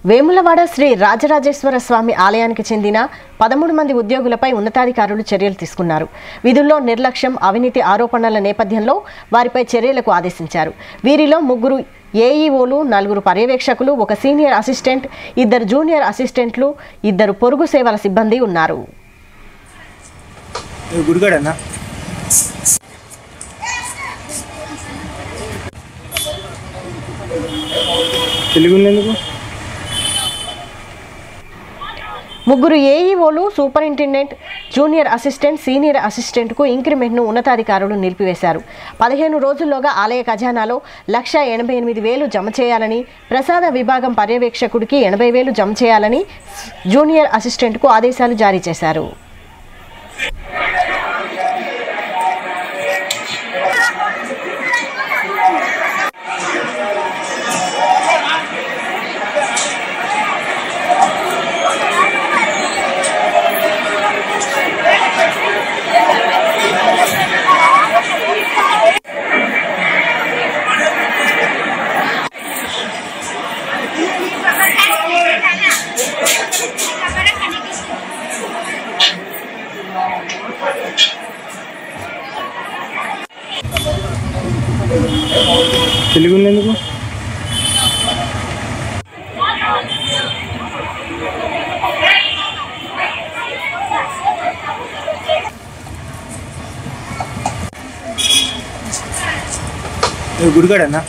వేములవాడ శ్రీ రాజరాజేశ్వర స్వామి ఆలయానికి చెందిన 13 మంది ఉద్యోగులపై ఉన్నతాధికారులు చర్యలు తీసుకున్నారు. విధుల్లో నిర్లక్ష్యం, అవినీతి ఆరోపణల నేపథ్యంలో వారిపై చర్యలకు ఆదేశించారు. వీరిలో 3 ఏఈఓలు, 4 పర్యవేక్షకులు, 1 సీనియర్ అసిస్టెంట్, 2 జూనియర్ అసిస్టెంట్లు, 2 పొరుగు సేవల సిబ్బంది ఉన్నారు. ముగ్గురు ఏఈఓలు, సూపరింటెండెంట్, జూనియర్ అసిస్టెంట్, సీనియర్ అసిస్టెంట్కు ఇంక్రిమెంట్ను ఉన్నతాధికారులు నిలిపివేశారు. 15 రోజుల్లోగా ఆలయ ఖజానాలో 1,88,000 జమ చేయాలని, ప్రసాద విభాగం పర్యవేక్షకుడికి 80,000 జమ చేయాలని జూనియర్ అసిస్టెంట్కు ఆదేశాలు జారీ చేశారు. తెలుగు ఎందుకు గుడికాడన్నా